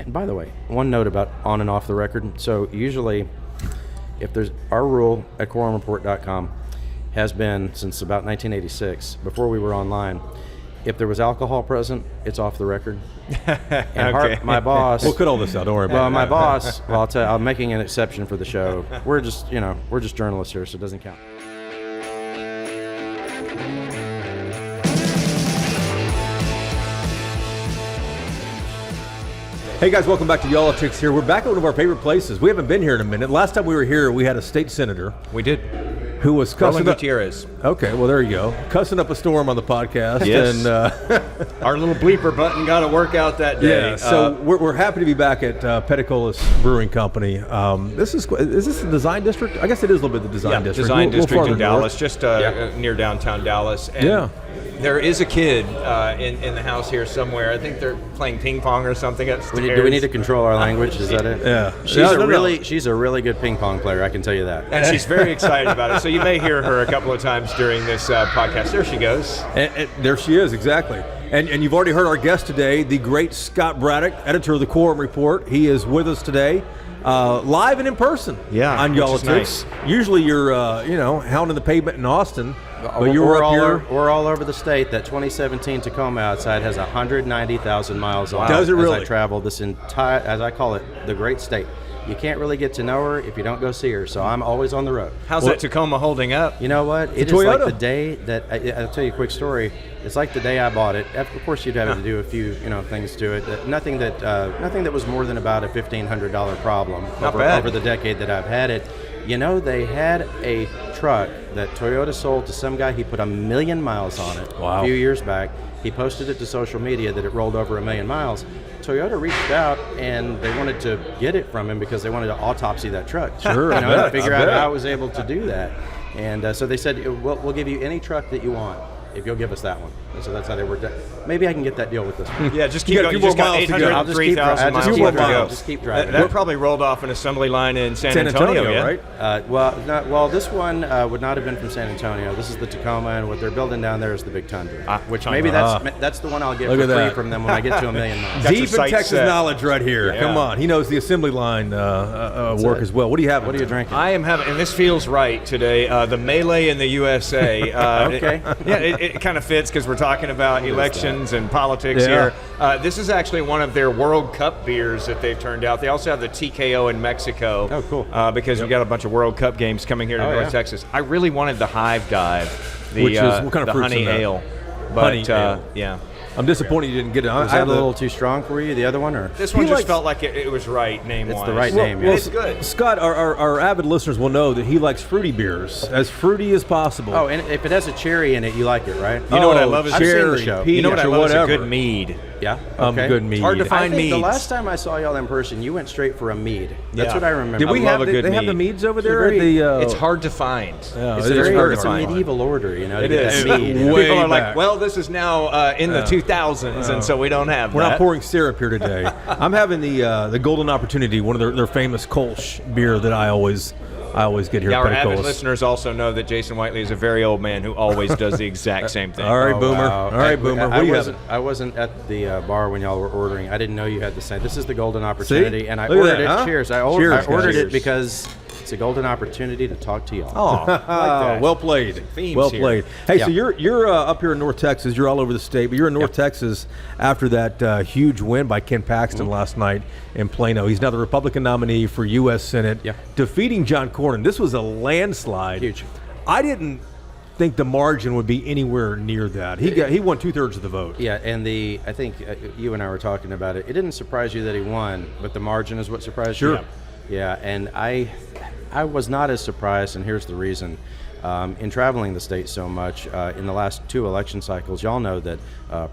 And by the way, one note about on and off the record. So usually, if there's our rule at quorumreport.com has been since about 1986, before we were online. If there was alcohol present, it's off the record. And Okay. my boss. We'll cut all this out. Don't worry about it. Well, my boss. Well, I'll tell you, I'm making an exception for the show. We're just journalists here, so it doesn't count. Hey guys, welcome back to Yall-itics here. We're back at one of our favorite places. We haven't been here in a minute. Last time we were here, we had a state senator We did. who was cussing up. Gutierrez. Okay, well there you go. Cussing up a storm on the podcast. Yes. And, Our little bleeper button got to work out that day. yeah, so we're happy to be back at Peticolas Brewing Company. Is this the design district? I guess it is a little bit the design district. Design A little district farther in Dallas, north. just near downtown Dallas. And Yeah. there is a kid in the house here somewhere. I think they're playing ping pong or something upstairs. Do we need to control our language? Is that it? Yeah. She's a really good ping pong player. I can tell you that. And she's very excited about it. So you may hear her a couple of times during this podcast. There she goes. And there she is, exactly. And you've already heard our guest today, the great Scott Braddock, editor of the Quorum Report. He is with us today, live and in person. Yeah, on which is Yall-itics. nice. Usually you're, hounding the pavement in Austin, but you we're were up here. We're all over the state. That 2017 Tacoma outside has 190,000 miles on it. Does it really? As I travel this entire, as I call it, the great state. You can't really get to know her if you don't go see her. So I'm always on the road. How's that Tacoma holding up? You know what? It is Toyota. like the day that I'll tell you a quick story. It's like the day I bought it. Of course, you'd have to do a few, things to it. Nothing that was more than about a $1,500 problem over the decade that I've had it. They had a truck that Toyota sold to some guy. He put 1 million miles on it a few years back. He posted it to social media that it rolled over 1 million miles. Toyota reached out and they wanted to get it from him because they wanted to autopsy that truck. Sure, to figure out how I was able to do that. And so they said, we'll give you any truck that you want if you'll give us that one. And so that's how they worked out. Maybe I can get that deal with this one. Yeah, just keep going. You more just got miles to go. 803,000 miles keep left to driving. go. Just keep driving. That probably rolled off an assembly line in San Antonio, yeah? Right? This one would not have been from San Antonio. This is the Tacoma, and what they're building down there is the Big Tundra. Which maybe that's the one I'll get Look for at free that. from them when I get to 1 million miles. Got your Deep in sights Texas set. knowledge right here. Yeah. Come on. He knows the assembly line work as well. What do you have? What are you drinking? I am having, and this feels right today, the melee in the USA. Okay. It kind of fits because we're talking about elections and politics Yeah. here. This is actually one of their World Cup beers that they've turned out. They also have the TKO in Mexico. Oh, cool. Because we got a bunch of World Cup games coming here to North Texas. I really wanted the Hive Dive, Which is what kind of the fruit's honey in that? ale. But, Honey ale. yeah. I'm disappointed you didn't get it. Was I that have a little too strong for you, the other one? Or This one He just likes- felt like it was right name-wise. It's the right name, yeah. It's good. Scott, our avid listeners will know that he likes fruity beers, as fruity as possible. Oh, and if it has a cherry in it, you like it, right? You know what I love is I've seen the cherry, show. peach, You know what I or love is a whatever. good mead. Yeah. Okay. Good mead. hard to I find think the meads. last time I saw y'all in person, you went straight for a mead. That's Yeah. what I remember. Did we I have love a good they have the mead. meads over It's a there at very- the? It's hard to find. Yeah, It's it a is very hard to it's a find. medieval order, to It get is. that mead. Way People are like, back. well, this is now in the 2000s, and so we don't have We're that. not pouring syrup here today. I'm having the Golden Opportunity, one of their famous Kolsch beer that I always get here Yeah, at our avid Peticolas. listeners also know that Jason Whiteley is a very old man who always does the exact same thing. All right, Boomer. Wow. All right, Boomer. What do you have? I wasn't at the bar when y'all were ordering. I didn't know you had the same. This is the golden opportunity, and I Look at ordered that, it. huh? Cheers! I Cheers, ordered guys. it because it's a golden opportunity to talk to y'all. Oh, I like that. Well played. Themes Well here. played. Hey, Yeah. so you're up here in North Texas. You're all over the state, but you're in North Texas after that huge win by Ken Paxton last night in Plano. He's now the Republican nominee for U.S. Senate, defeating John Cornyn. This was a landslide. Huge. I didn't think the margin would be anywhere near that. He won 2/3 of the vote. Yeah, and I think you and I were talking about it. It didn't surprise you that he won, but the margin is what surprised you. Sure. Yeah, and I was not as surprised, and here's the reason. In traveling the state so much, in the last 2 election cycles, y'all know that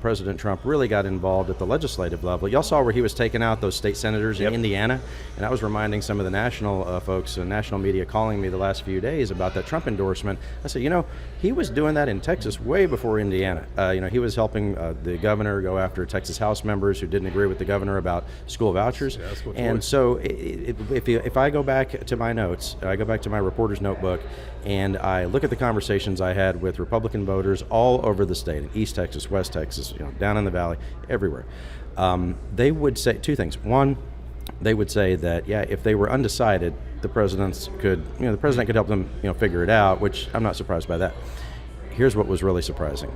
President Trump really got involved at the legislative level. Y'all saw where he was taking out those state senators in Indiana, and I was reminding some of the national folks, national media calling me the last few days about that Trump endorsement. I said, he was doing that in Texas way before Indiana. He was helping the governor go after Texas House members who didn't agree with the governor about school vouchers. And so if I go back to my notes, I go back to my reporter's notebook, and I look at the conversations I had with Republican voters all over the state, in East Texas, West Texas, down in the valley, everywhere. they would say two things. One, they would say that, if they were undecided, the president could help them, figure it out, which I'm not surprised by that. Here's what was really surprising.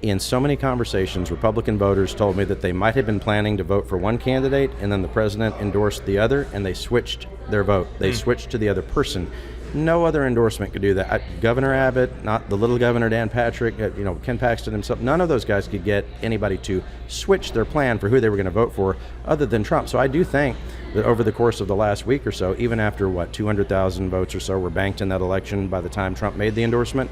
In so many conversations, Republican voters told me that they might have been planning to vote for one candidate, and then the president endorsed the other, and they switched their vote. They switched to the other person. No other endorsement could do that. Governor Abbott, not the little governor Dan Patrick, Ken Paxton himself, none of those guys could get anybody to switch their plan for who they were going to vote for other than Trump. So I do think that over the course of the last week or so, even after 200,000 votes or so were banked in that election by the time Trump made the endorsement,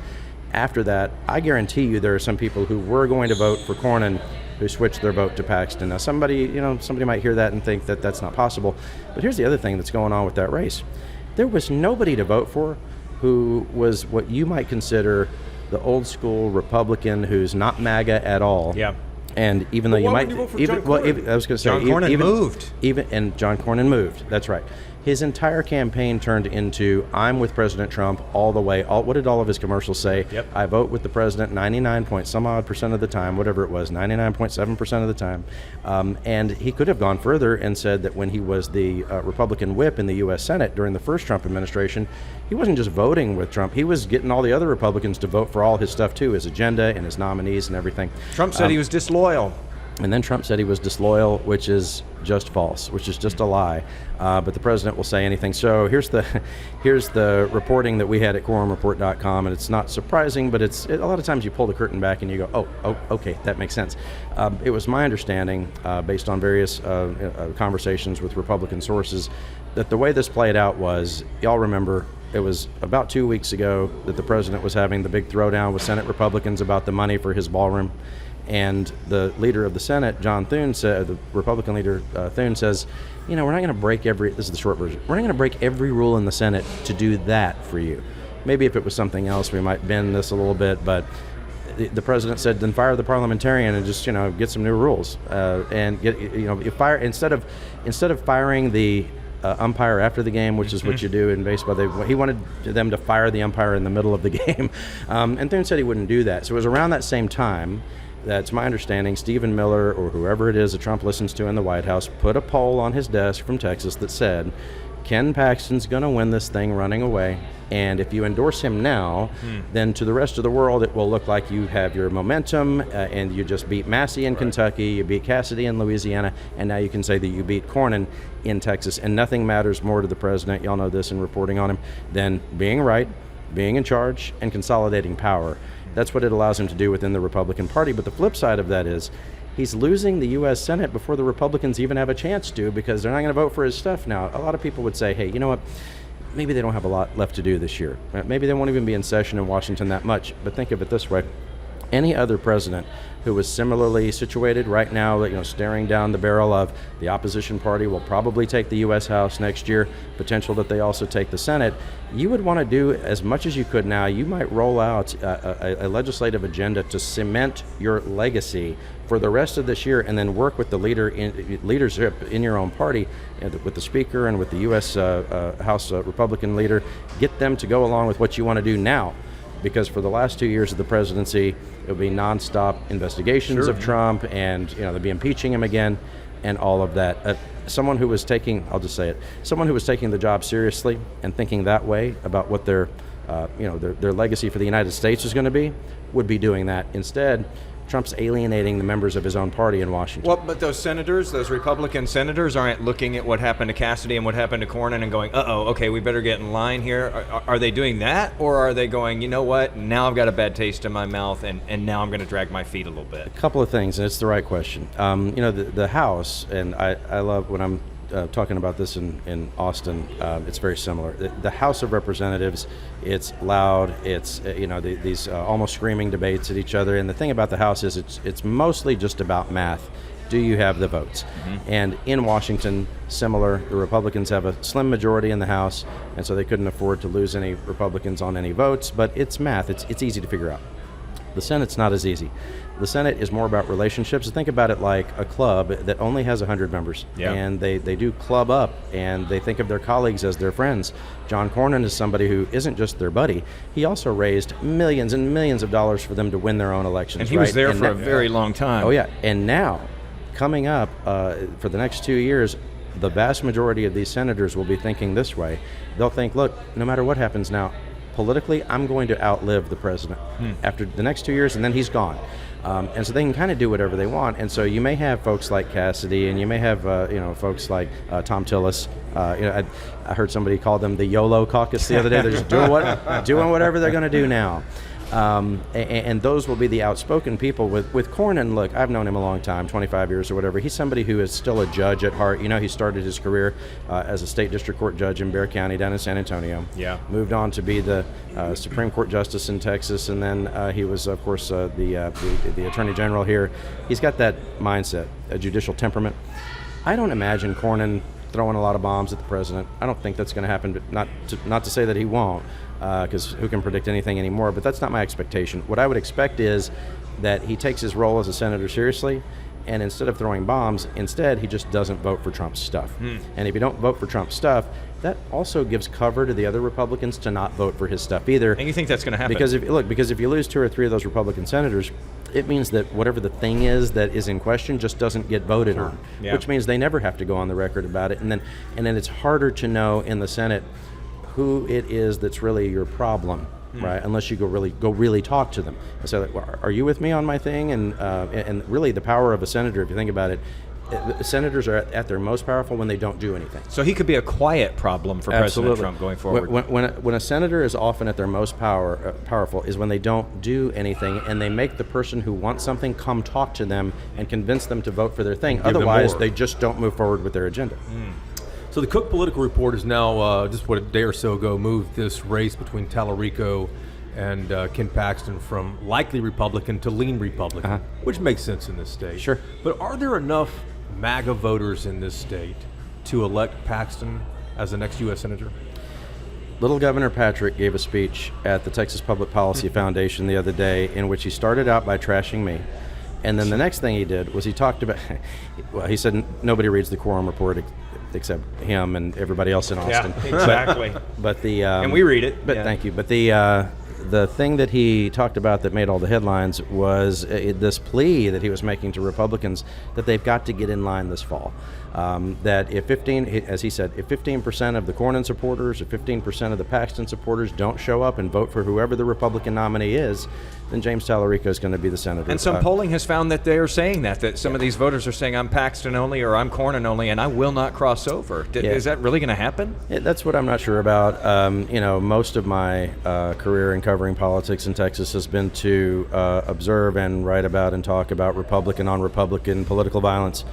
after that, I guarantee you there are some people who were going to vote for Cornyn who switched their vote to Paxton. Now somebody might hear that and think that that's not possible, but here's the other thing that's going on with that race. There was nobody to vote for who was what you might consider the old school Republican who's not MAGA at all. Yeah. And even though you might, I was going to say, John Cornyn moved. John Cornyn moved. That's right. His entire campaign turned into, I'm with President Trump all the way. What did all of his commercials say? Yep. I vote with the president 99% of the time, whatever it was, 99.7% of the time. And he could have gone further and said that when he was the Republican whip in the U.S. Senate during the first Trump administration, he wasn't just voting with Trump. He was getting all the other Republicans to vote for all his stuff too, his agenda and his nominees and everything. Trump said he was disloyal. And then Trump said he was disloyal, which is just false, which is just a lie. But the president will say anything. So here's the reporting that we had at quorumreport.com, and it's not surprising, but a lot of times you pull the curtain back and you go, oh, okay, that makes sense. It was my understanding, based on various conversations with Republican sources, that the way this played out was, y'all remember, it was about 2 weeks ago that the president was having the big throwdown with Senate Republicans about the money for his ballroom. And the leader of the Senate, John Thune, the Republican leader, Thune, says, we're not going to break this is the short version, we're not going to break every rule in the Senate to do that for you. Maybe if it was something else, we might bend this a little bit, but the president said, then fire the parliamentarian and just, get some new rules. And get, you fire, instead of firing the umpire after the game, which is what you do in baseball. He wanted them to fire the umpire in the middle of the game. And Thune said he wouldn't do that. So it was around that same time. That's my understanding. Stephen Miller, or whoever it is that Trump listens to in the White House, put a poll on his desk from Texas that said, Ken Paxton's going to win this thing running away. And if you endorse him now, then to the rest of the world, it will look like you have your momentum and you just beat Massey in Kentucky, you beat Cassidy in Louisiana, and now you can say that you beat Cornyn in Texas. And nothing matters more to the president, y'all know this in reporting on him, than being right, being in charge, and consolidating power. That's what it allows him to do within the Republican Party. But the flip side of that is he's losing the U.S. Senate before the Republicans even have a chance to, because they're not going to vote for his stuff now. A lot of people would say, hey, you know what? Maybe they don't have a lot left to do this year. Maybe they won't even be in session in Washington that much. But think of it this way. Any other president who was similarly situated right now, staring down the barrel of the opposition party will probably take the U.S. House next year, potential that they also take the Senate, you would want to do as much as you could now. You might roll out a legislative agenda to cement your legacy for the rest of this year, and then work with the leadership in your own party, with the Speaker and with the U.S. House Republican leader, get them to go along with what you want to do now. Because for the last 2 years of the presidency, it would be nonstop investigations of Trump, and they'd be impeaching him again, and all of that. Someone who was taking the job seriously and thinking that way about what their legacy for the United States is going to be, would be doing that. Instead, Trump's alienating the members of his own party in Washington. Well, but those Republican senators aren't looking at what happened to Cassidy and what happened to Cornyn and going, okay, we better get in line here. Are they doing that? Or are they going, you know what, now I've got a bad taste in my mouth and now I'm going to drag my feet a little bit? A couple of things, and it's the right question. The House, and I love when I'm talking about this in Austin, it's very similar. The House of Representatives, it's loud, it's these almost screaming debates at each other, and the thing about the House is it's mostly just about math. Do you have the votes? And in Washington, similar, the Republicans have a slim majority in the House, and so they couldn't afford to lose any Republicans on any votes, but it's math, it's easy to figure out. The Senate's not as easy. The Senate is more about relationships. Think about it like a club that only has 100 members. Yeah. And they do club up, and they think of their colleagues as their friends. John Cornyn is somebody who isn't just their buddy. He also raised millions and millions of dollars for them to win their own elections. And he was there for a very long time. Oh, yeah. And now coming up for the next 2 years, the vast majority of these senators will be thinking this way. They'll think, look, no matter what happens now, politically, I'm going to outlive the president after the next 2 years, and then he's gone. And so they can kind of do whatever they want. And so you may have folks like Cassidy, and you may have folks like Tom Tillis. I heard somebody call them the YOLO caucus the other day. They're just doing whatever they're going to do now. And those will be the outspoken people. With Cornyn, look, I've known him a long time, 25 years or whatever. He's somebody who is still a judge at heart. He started his career as a state district court judge in Bexar County down in San Antonio. Yeah. Moved on to be the Supreme Court justice in Texas, and then he was, of course, the attorney general here. He's got that mindset, a judicial temperament. I don't imagine Cornyn throwing a lot of bombs at the president. I don't think that's going to happen, but not to say that he won't, because who can predict anything anymore, but that's not my expectation. What I would expect is that he takes his role as a senator seriously, and instead of throwing bombs, instead he just doesn't vote for Trump's stuff. And if you don't vote for Trump's stuff, that also gives cover to the other Republicans to not vote for his stuff either. And you think that's going to happen? Because if you lose 2 or 3 of those Republican senators, it means that whatever the thing is that is in question just doesn't get voted on, which means they never have to go on the record about it. And then it's harder to know in the Senate who it is that's really your problem, right? Unless you go really talk to them and say, well, "Are you with me on my thing?" And really, the power of a senator, if you think about it, senators are at their most powerful when they don't do anything. So he could be a quiet problem for President Trump going forward. When a senator is often at their most powerful is when they don't do anything, and they make the person who wants something come talk to them and convince them to vote for their thing. Otherwise, they just don't move forward with their agenda. So the Cook Political Report has now, just a day or so ago, moved this race between Talarico and Ken Paxton from likely Republican to lean Republican, which makes sense in this state. Sure. But are there enough MAGA voters in this state to elect Paxton as the next U.S. Senator? Little Governor Patrick gave a speech at the Texas Public Policy Foundation the other day in which he started out by trashing me. And then the next thing he did was he talked about, well, he said nobody reads the Quorum report except him and everybody else in Austin. Yeah, exactly. But and we read it. But thank you. But the thing that he talked about that made all the headlines was this plea that he was making to Republicans that they've got to get in line this fall. That if 15% of the Cornyn supporters or 15% of the Paxton supporters don't show up and vote for whoever the Republican nominee is, then James Talarico is going to be the senator. And some polling has found that they are saying that some of these voters are saying, I'm Paxton only or I'm Cornyn only and I will not cross over. Is that really going to happen? Yeah, that's what I'm not sure about. Most of my career in covering politics in Texas has been to observe and write about and talk about Republican on Republican political violence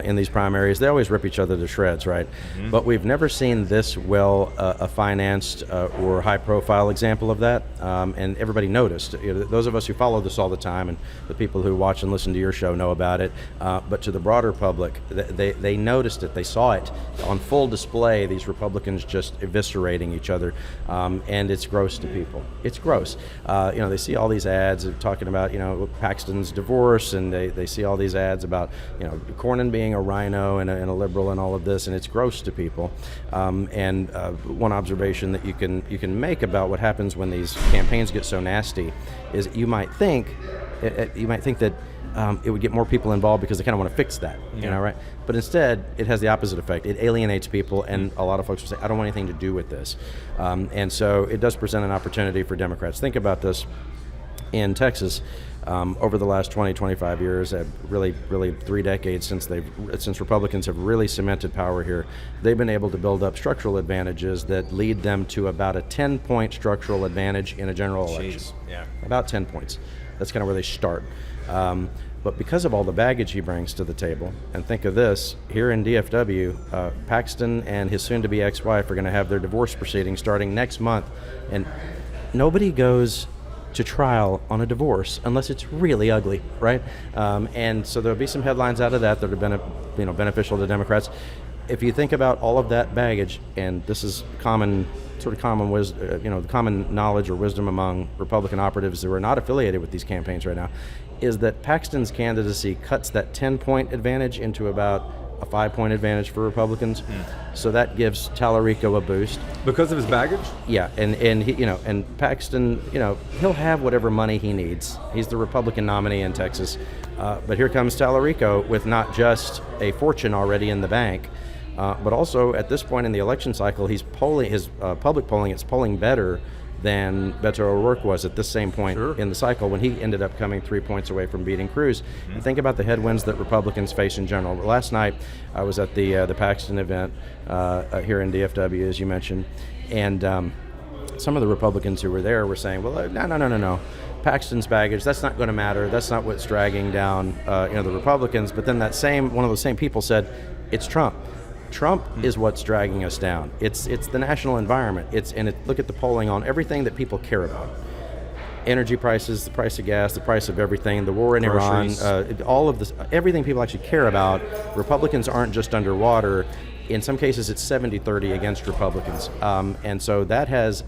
in these primaries. They always rip each other to shreds, right? But we've never seen this well a financed or high-profile example of that, and everybody noticed. Those of us who follow this all the time, and the people who watch and listen to your show know about it. But to the broader public, they noticed it. They saw it on full display. These Republicans just eviscerating each other, and it's gross to people. It's gross. They see all these ads talking about Paxton's divorce, and they see all these ads about Cornyn being a rhino and a liberal and all of this, and it's gross to people. And one observation that you can make about what happens when these campaigns get so nasty is you might think that it would get more people involved because they kind of want to fix that, right? But instead, it has the opposite effect. It alienates people, and a lot of folks will say, I don't want anything to do with this. And so it does present an opportunity for Democrats. Think about this. In Texas, over the last 20, 25 years, really 3 decades since Republicans have really cemented power here, they've been able to build up structural advantages that lead them to about a 10-point structural advantage in a general election. Yeah. About 10 points. That's kind of where they start. But because of all the baggage he brings to the table, and think of this, here in DFW, Paxton and his soon-to-be ex-wife are going to have their divorce proceedings starting next month, and nobody goes to trial on a divorce unless it's really ugly, right? And so there'll be some headlines out of that that are beneficial to Democrats. If you think about all of that baggage, and this is common knowledge or wisdom among Republican operatives who are not affiliated with these campaigns right now, is that Paxton's candidacy cuts that 10-point advantage into about a 5-point advantage for Republicans. So that gives Talarico a boost. Because of his baggage? Yeah, and he, and Paxton, he'll have whatever money he needs. He's the Republican nominee in Texas. But here comes Talarico with not just a fortune already in the bank, but also at this point in the election cycle, he's polling his public polling. It's polling better than Beto O'Rourke was at this same point in the cycle when he ended up coming 3 points away from beating Cruz. And think about the headwinds that Republicans face in general. Last night, I was at the Paxton event here in DFW, as you mentioned, and some of the Republicans who were there were saying, well, no. Paxton's baggage, that's not going to matter. That's not what's dragging down the Republicans. But then one of those same people said, it's Trump. Trump is what's dragging us down. It's the national environment. Look at the polling on everything that people care about. Energy prices, the price of gas, the price of everything, the war in Groceries. Iran, all of this, everything people actually care about. Republicans aren't just underwater. In some cases, it's 70-30 against Republicans, and so that has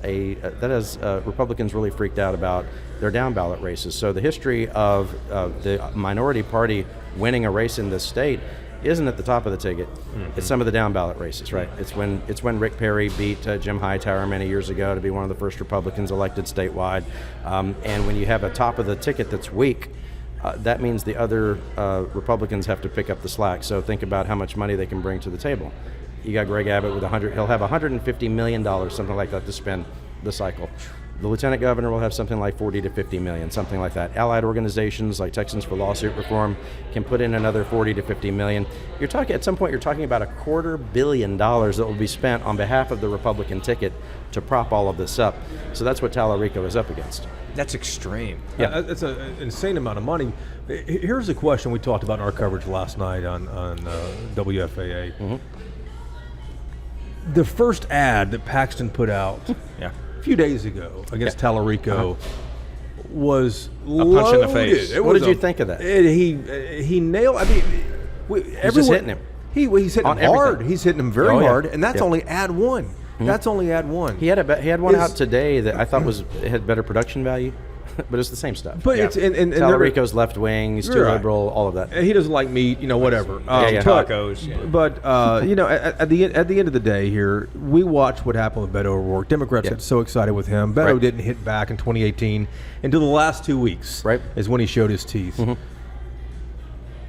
Republicans really freaked out about their down ballot races. So the history of the minority party winning a race in this state isn't at the top of the ticket. It's some of the down ballot races, right? It's when Rick Perry beat Jim Hightower many years ago to be one of the first Republicans elected statewide, and when you have a top of the ticket that's weak. That means the other Republicans have to pick up the slack. So think about how much money they can bring to the table. You got Greg Abbott with he'll have $150 million, something like that, to spend this cycle. The lieutenant governor will have something like 40 to 50 million, something like that. Allied organizations like Texans for Lawsuit Reform can put in another 40 to 50 million. At some point, you're talking about $250 million that will be spent on behalf of the Republican ticket to prop all of this up. So that's what Talarico is up against. That's extreme. Yeah, it's an insane amount of money. Here's a question we talked about in our coverage last night on WFAA. Mm-hmm. The first ad that Paxton put out a few days ago against Talarico was a punch in the face. What did you think of that? He nailed. I mean, He's just hitting him. He's hitting On him hard. everything. He's hitting him very hard, and that's only ad one. Mm-hmm. That's only ad one. He had one out today that I thought had better production value, but it's the same stuff. But it's and Talarico's left wing, he's too liberal, all of that. He doesn't like meat, whatever. Tacos. But at the end of the day, here we watched what happened with Beto O'Rourke. Democrats got so excited with him. Beto didn't hit back in 2018 until the last 2 weeks. Right. Is when he showed his teeth. Mm-hmm.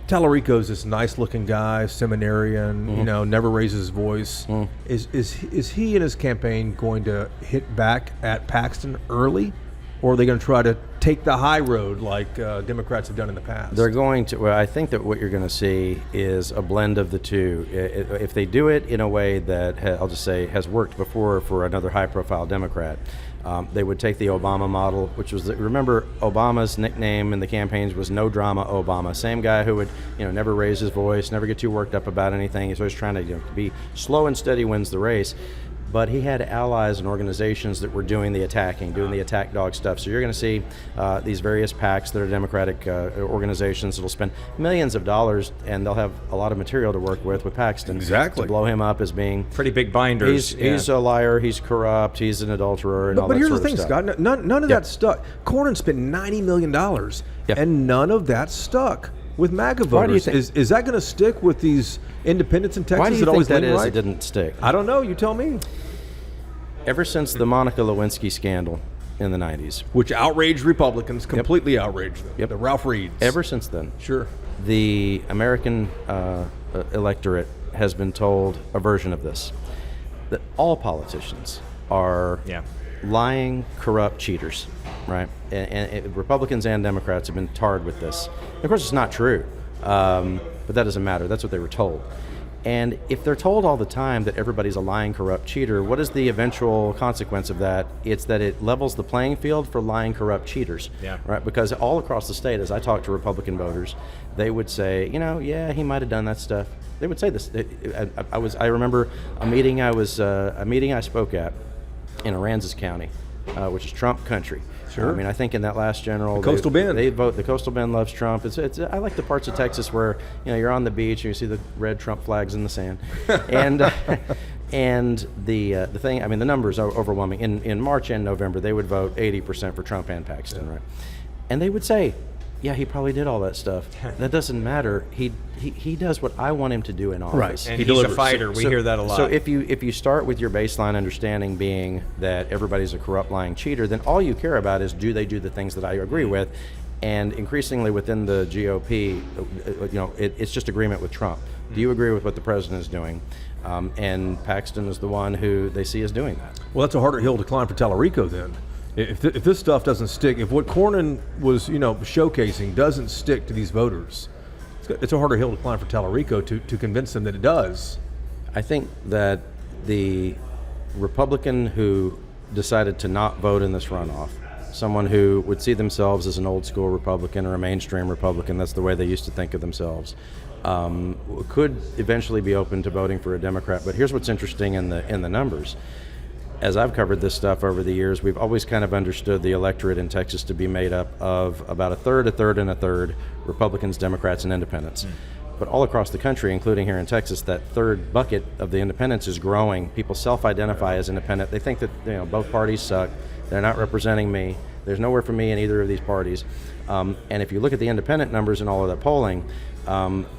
Talarico's this nice-looking guy, seminarian, never raises his voice. Mm. Is he and his campaign going to hit back at Paxton early, or are they going to try to take the high road like Democrats have done in the past? They're going to. Well, I think that what you're going to see is a blend of the two. If they do it in a way that I'll just say has worked before for another high-profile Democrat. They would take the Obama model, which was, remember, Obama's nickname in the campaigns was No Drama Obama. Same guy who would, never raise his voice, never get too worked up about anything. He's always trying to be slow and steady wins the race. But he had allies and organizations that were doing the attacking, doing the attack dog stuff. So you're going to see these various PACs that are Democratic organizations that will spend millions of dollars, and they'll have a lot of material to work with Paxton. Exactly. To blow him up as being pretty big binders. He's a liar, he's corrupt, he's an adulterer, and all that But here's sort the of thing, stuff. Scott. None of that stuck. Cornyn spent $90 million, and none of that stuck with MAGA voters. Why do you think, is that going to stick with these independents in Texas? why do you that think always that lean is right? it didn't stick? I don't know. You tell me. Ever since the Monica Lewinsky scandal in the 90s. Which outraged Republicans, completely outraged them. Yep. The Ralph Reeds. Ever since then. Sure. The American electorate has been told a version of this, that all politicians are lying, corrupt cheaters, right? And Republicans and Democrats have been tarred with this. Of course, it's not true, but that doesn't matter. That's what they were told. And if they're told all the time that everybody's a lying, corrupt cheater, what is the eventual consequence of that? It's that it levels the playing field for lying, corrupt cheaters, right? Because all across the state, as I talk to Republican voters, they would say, he might have done that stuff. They would say this. I remember a meeting I spoke at in Aransas County, which is Trump country. Sure. I mean, I think in that last general, the Coastal Bend. They vote. The Coastal Bend loves Trump. I like the parts of Texas where you're on the beach and you see the red Trump flags in the sand, and the thing. I mean, the numbers are overwhelming. In March and November, they would vote 80% for Trump and Paxton, right? And they would say, Yeah, he probably did all that stuff. That doesn't matter. He does what I want him to do in office. Right. And he's a fighter. We hear that a lot. So if you start with your baseline understanding being that everybody's a corrupt, lying cheater, then all you care about is, do they do the things that I agree with? And increasingly within the GOP, it's just agreement with Trump. Do you agree with what the president is doing? And Paxton is the one who they see as doing that. Well, that's a harder hill to climb for Talarico then. If this stuff doesn't stick, if what Cornyn was showcasing doesn't stick to these voters, it's a harder hill to climb for Talarico to convince them that it does. I think that the Republican who decided to not vote in this runoff, someone who would see themselves as an old school Republican or a mainstream Republican, that's the way they used to think of themselves, could eventually be open to voting for a Democrat. But here's what's interesting in the numbers. As I've covered this stuff over the years, we've always kind of understood the electorate in Texas to be made up of about a third, and a third Republicans, Democrats, and independents. But all across the country, including here in Texas, that third bucket of the independents is growing. People self-identify as independent. They think that both parties suck. They're not representing me. There's nowhere for me in either of these parties. And if you look at the independent numbers and all of that polling,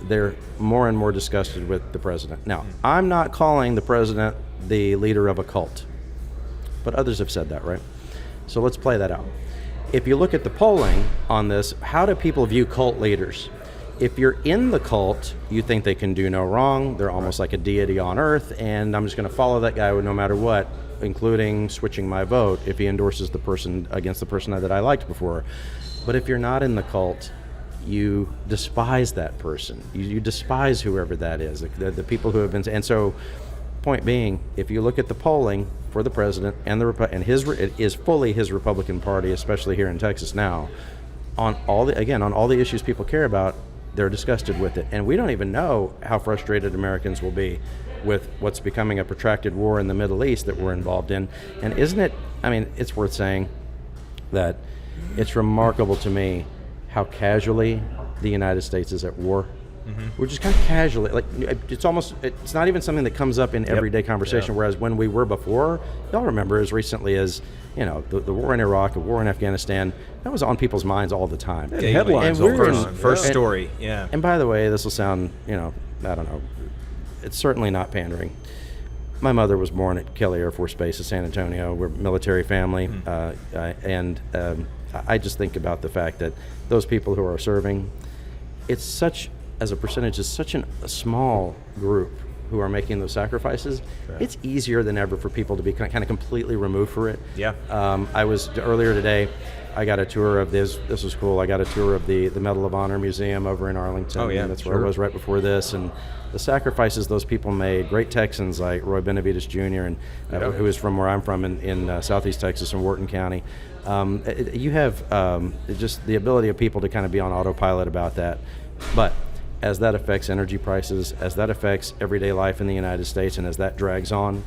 they're more and more disgusted with the president. Now, I'm not calling the president the leader of a cult. But others have said that, right? So let's play that out. If you look at the polling on this, how do people view cult leaders? If you're in the cult, you think they can do no wrong. They're almost like a deity on earth, and I'm just going to follow that guy no matter what, including switching my vote if he endorses the person against the person that I liked before. But if you're not in the cult, you despise that person. You despise whoever that is, the people who have been. And so, point being, if you look at the polling for the president and it is fully his Republican Party, especially here in Texas now, on all the issues people care about, they're disgusted with it. And we don't even know how frustrated Americans will be with what's becoming a protracted war in the Middle East that we're involved in. And isn't it, it's worth saying that it's remarkable to me how casually the United States is at war. We're just kind of casually, it's not even something that comes up in everyday conversation, whereas when we were before, y'all remember as recently as, the war in Iraq, the war in Afghanistan, that was on people's minds all the time. Yeah, headlines all the time. First story, yeah. And by the way, this will sound, I don't know, it's certainly not pandering. My mother was born at Kelly Air Force Base in San Antonio. We're a military family, and I just think about the fact that those people who are serving, as a percentage, is such a small group who are making those sacrifices. Right. It's easier than ever for people to be kind of completely removed for it. Yeah. I was earlier today, I got a tour of this was cool. I got a tour of the Medal of Honor Museum over in Arlington. Oh, yeah. And that's where I was right before this. And the sacrifices those people made, great Texans like Roy Benavides Jr., and who is from where I'm from in Southeast Texas in Wharton County. You have just the ability of people to kind of be on autopilot about that. But as that affects energy prices, as that affects everyday life in the United States, and as that drags on,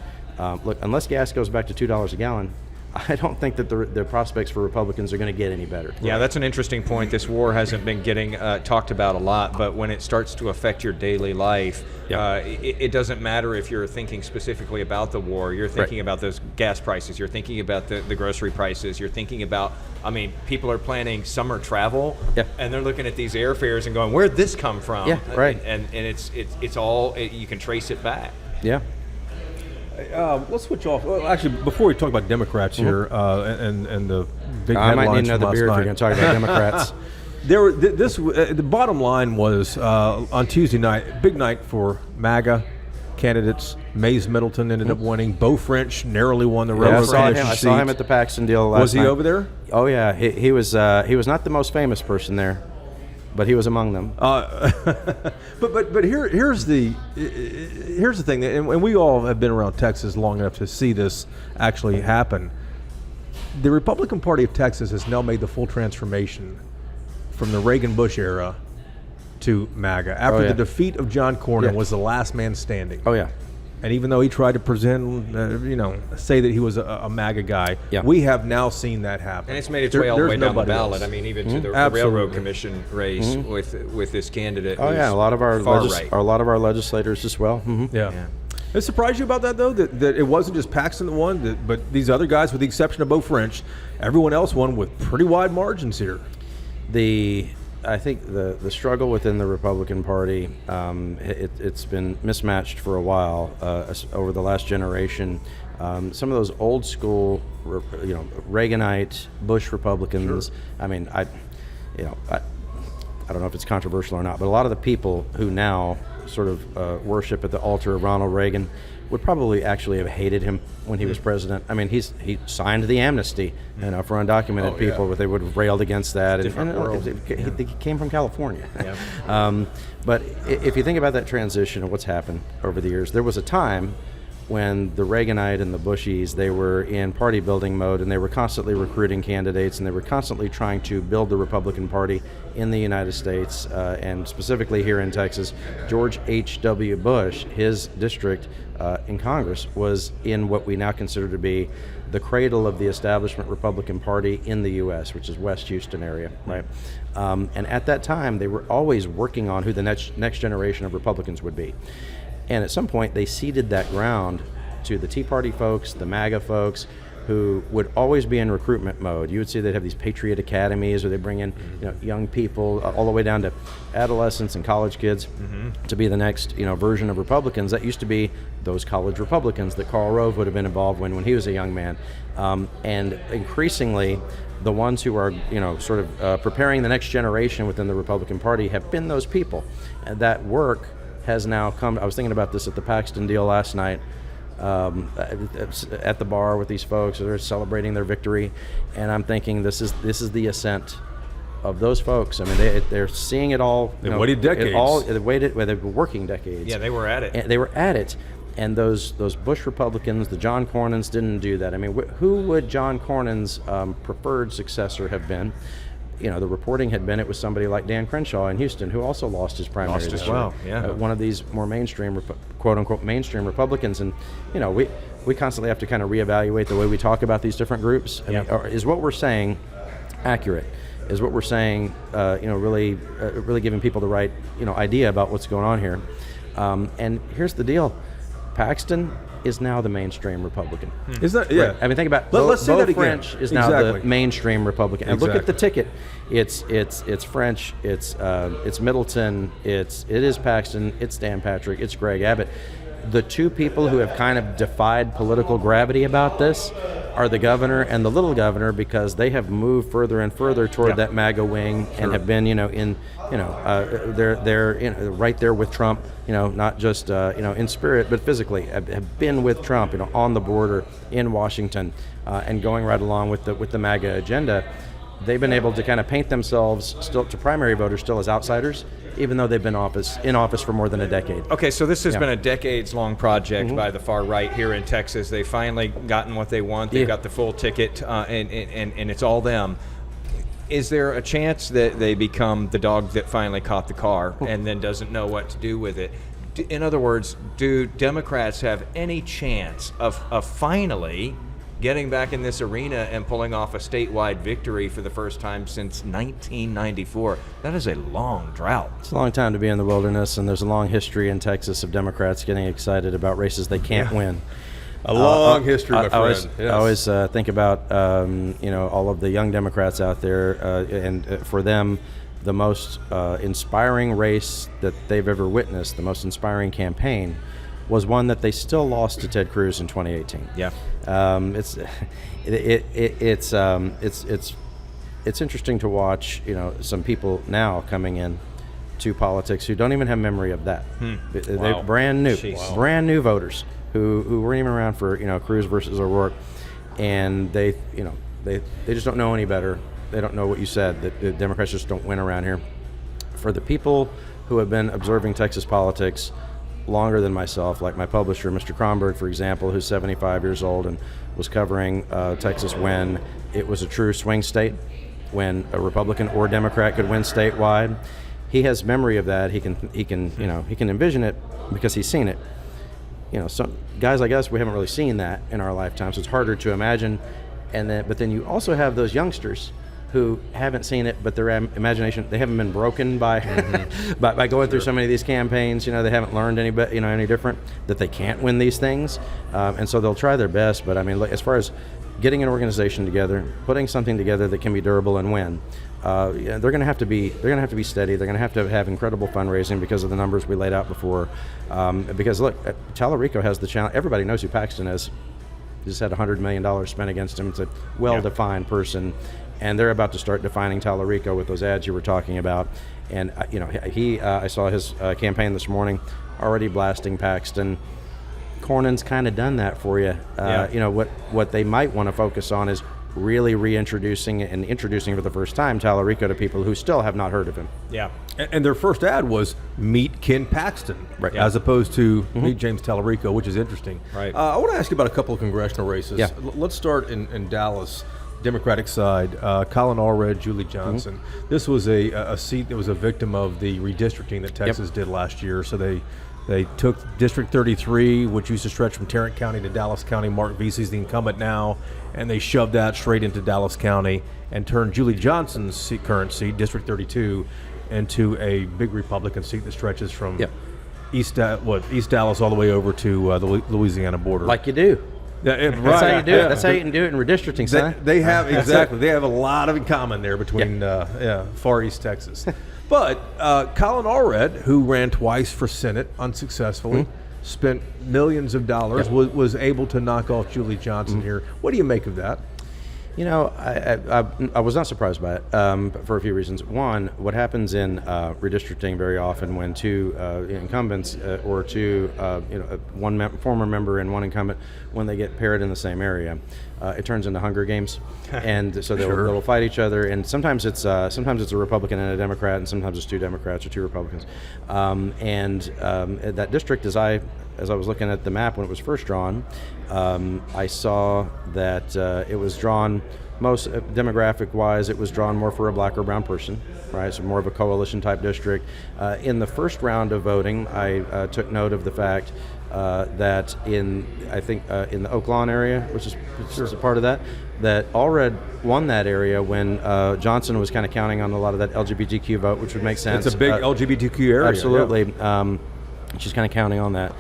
look, unless gas goes back to $2 a gallon, I don't think that the prospects for Republicans are going to get any better. Yeah, that's an interesting point. This war hasn't been getting talked about a lot, but when it starts to affect your daily life, it doesn't matter if you're thinking specifically about the war. You're thinking about those gas prices. You're thinking about the grocery prices. You're thinking about, people are planning summer travel, and they're looking at these airfares and going, where'd this come from? Yeah, right. And it's all, you can trace it back. Yeah. Let's switch off. Well, actually, before we talk about Democrats here and the big I headlines might need another beer if you're going to talk about Democrats. The bottom line was on Tuesday night, big night for MAGA candidates. Mays Middleton ended up winning. Bo French narrowly won the railroad commission seat. I saw him at the Paxton deal last night. Was he over there? Oh yeah, he was not the most famous person there, but he was among them. But here's the thing, and we all have been around Texas long enough to see this actually happen. The Republican Party of Texas has now made the full transformation from the Reagan-Bush era to MAGA. After the defeat of John Cornyn was the last man standing. Oh yeah. And even though he tried to present, say that he was a MAGA guy, we have now seen that happen. And it's made its way all the way down the ballot. Else. Even to the Railroad Commission race with this candidate. Oh yeah, a lot of our legislators as well. Yeah. It surprised you about that though, that it wasn't just Paxton that won, but these other guys, with the exception of Bo French, everyone else won with pretty wide margins here. I think the struggle within the Republican Party, it's been mismatched for a while over the last generation. Some of those old school, Reaganite, Bush Republicans. Sure. I mean, I don't know if it's controversial or not, but a lot of the people who now sort of worship at the altar of Ronald Reagan would probably actually have hated him when he was president. I mean, he signed the amnesty, for undocumented people, but they would have railed against that. He came from California. Yeah. But if you think about that transition and what's happened over the years, there was a time when the Reaganite and the Bushies, they were in party building mode, and they were constantly recruiting candidates, and they were constantly trying to build the Republican Party in the United States, and specifically here in Texas. George H.W. Bush, his district in Congress, was in what we now consider to be the cradle of the establishment Republican Party in the U.S., which is West Houston area, right? And at that time, they were always working on who the next generation of Republicans would be. And at some point, they ceded that ground to the Tea Party folks, the MAGA folks, who would always be in recruitment mode. You would see they'd have these Patriot Academies, or they bring in young people all the way down to adolescents and college kids to be the next version of Republicans. That used to be those college Republicans that Karl Rove would have been involved when he was a young man. And increasingly, the ones who are sort of preparing the next generation within the Republican Party have been those people. And that work has now come. I was thinking about this at the Paxton deal last night, at the bar with these folks. They're celebrating their victory, and I'm thinking this is the ascent of those folks. I mean, they're seeing it all. They waited decades. They've been working decades. Yeah, they were at it. And they were at it. And those Bush Republicans, the John Cornyns, didn't do that. I mean, who would John Cornyn's preferred successor have been? The reporting had been it was somebody like Dan Crenshaw in Houston, who also lost his primary as well. Yeah, one of these more mainstream, quote unquote, mainstream Republicans. And we constantly have to kind of reevaluate the way we talk about these different groups. I mean, is what we're saying accurate? Is what we're saying, really giving people the right idea about what's going on here? And here's the deal: Paxton is now the mainstream Republican. Is that? Yeah. Right. I mean, think about let's say that again. French is now the mainstream Republican. And look at the ticket. It's French. It's Middleton. It is Paxton. It's Dan Patrick. It's Greg Abbott. The two people who have kind of defied political gravity about this are the governor and the little governor, because they have moved further and further toward that MAGA wing and have been, they're right there with Trump, not just in spirit but physically have been with Trump, on the border in Washington, and going right along with the MAGA agenda. They've been able to kind of paint themselves still to primary voters still as outsiders, even though they've been in office for more than a decade. Okay, so this has been a decades-long project by the far right here in Texas. They've finally gotten what they want. They've got the full ticket, and it's all them. Is there a chance that they become the dog that finally caught the car and then doesn't know what to do with it? In other words, do Democrats have any chance of finally getting back in this arena and pulling off a statewide victory for the first time since 1994? That is a long drought. It's a long time to be in the wilderness, and there's a long history in Texas of Democrats getting excited about races they can't win. A long history, my friend. I always think about all of the young Democrats out there, and for them, the most inspiring race that they've ever witnessed, the most inspiring campaign, was one that they still lost to Ted Cruz in 2018. Yeah, it's interesting to watch. Some people now coming in to politics who don't even have memory of that. They're brand new voters who weren't even around for Cruz versus O'Rourke, and they just don't know any better. They don't know what you said, that the Democrats just don't win around here. For the people who have been observing Texas politics longer than myself, like my publisher, Mr. Kronberg, for example, who's 75 years old and was covering Texas when it was a true swing state, when a Republican or Democrat could win statewide. He has memory of that. He can envision it because he's seen it. Some guys like us, we haven't really seen that in our lifetime, so it's harder to imagine. But then you also have those youngsters who haven't seen it, but their imagination, they haven't been broken by by going through so many of these campaigns. They haven't learned any different, that they can't win these things, and so they'll try their best. But I mean, as far as getting an organization together, putting something together that can be durable and win. They're going to have to be steady. They're going to have incredible fundraising because of the numbers we laid out before. Because look, Talarico has the challenge. Everybody knows who Paxton is. He just had $100 million spent against him. It's a well-defined person, and they're about to start defining Talarico with those ads you were talking about. And I saw his campaign this morning, already blasting Paxton. Cornyn's kind of done that for you. What they might want to focus on is really reintroducing and introducing for the first time Talarico to people who still have not heard of him. Yeah. And their first ad was meet Ken Paxton, right, as opposed to meet James Talarico, which is interesting. Right. I want to ask you about a couple of congressional races. Yeah. Let's start in Dallas, Democratic side. Colin Allred, Julie Johnson. This was a seat that was a victim of the redistricting that Texas did last year. So they took District 33, which used to stretch from Tarrant County to Dallas County. Mark Vesey's the incumbent now, and they shoved that straight into Dallas County and turned Julie Johnson's current seat, District 32, into a big Republican seat that stretches from East Dallas all the way over to the Louisiana border. Like you do. That's That's how you do it. That's how you can do it in redistricting, son. They have exactly. They have a lot in common there between Far East Texas. But Colin Allred, who ran twice for Senate unsuccessfully, spent millions of dollars, was able to knock off Julie Johnson here. What do you make of that? You know, I was not surprised by it for a few reasons. One, what happens in redistricting very often when two incumbents or two, one former member and one incumbent, when they get paired in the same area, it turns into Hunger Games, and so they'll fight each other. And sometimes it's a Republican and a Democrat, and sometimes it's two Democrats or two Republicans. That district, as I was looking at the map when it was first drawn, I saw that it was drawn most demographic-wise. It was drawn more for a black or brown person, right? So more of a coalition-type district. In the first round of voting, I took note of the fact that in the Oak Lawn area, which is a part of that Allred won that area when Johnson was kind of counting on a lot of that LGBTQ vote, which would make sense. It's a big LGBTQ area. Absolutely. She's kind of counting on that.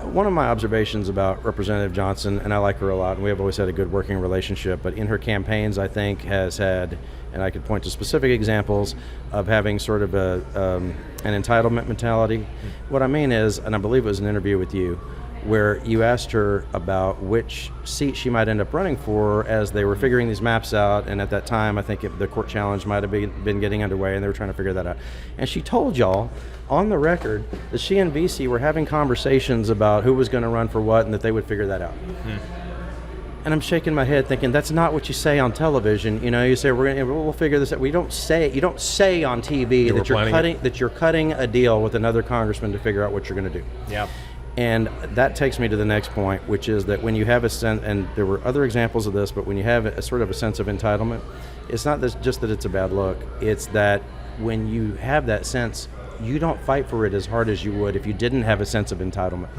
One of my observations about Representative Johnson, and I like her a lot, and we have always had a good working relationship, but in her campaigns, I think has had, and I could point to specific examples of having sort of an entitlement mentality. What I mean is, and I believe it was an interview with you, where you asked her about which seat she might end up running for as they were figuring these maps out, and at that time I think the court challenge might have been getting underway and they were trying to figure that out. And she told y'all on the record that she and VC were having conversations about who was going to run for what and that they would figure that out. And I'm shaking my head thinking that's not what you say on television. You know, you say we'll figure this out. You don't say on TV that you're cutting a deal with another congressman to figure out what you're going to do. Yeah. And that takes me to the next point, which is that when you have a sense, and there were other examples of this, but when you have a sort of a sense of entitlement, it's not just that it's a bad look. It's that when you have that sense, you don't fight for it as hard as you would if you didn't have a sense of entitlement.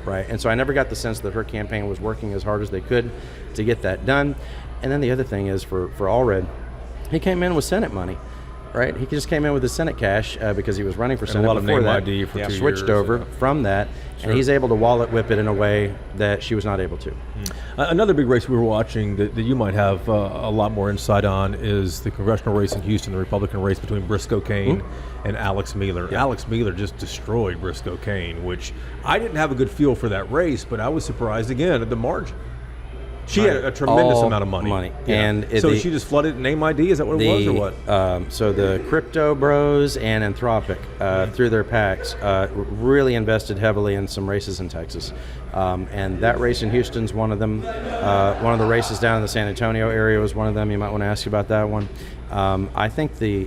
Right? And so I never got the sense that her campaign was working as hard as they could to get that done. And then the other thing is for Allred, he came in with Senate money. Right, he just came in with his Senate cash because he was running for Senate. A lot of name that. ID for 2 years. Switched over from that, and he's able to wallet whip it in a way that she was not able to. Another big race we were watching that you might have a lot more insight on is the congressional race in Houston, the Republican race between Briscoe Cain and Alex Mueller. Yeah. Alex Mueller just destroyed Briscoe Cain, which I didn't have a good feel for that race, but I was surprised again at the margin. She had a tremendous amount of money. Yeah. And so she just flooded name ID? Is that what it was, or what? So the Crypto Bros and Anthropic, through their PACs, really invested heavily in some races in Texas. And that race in Houston's one of them. One of the races down in the San Antonio area was one of them. You might want to ask about that one. I think the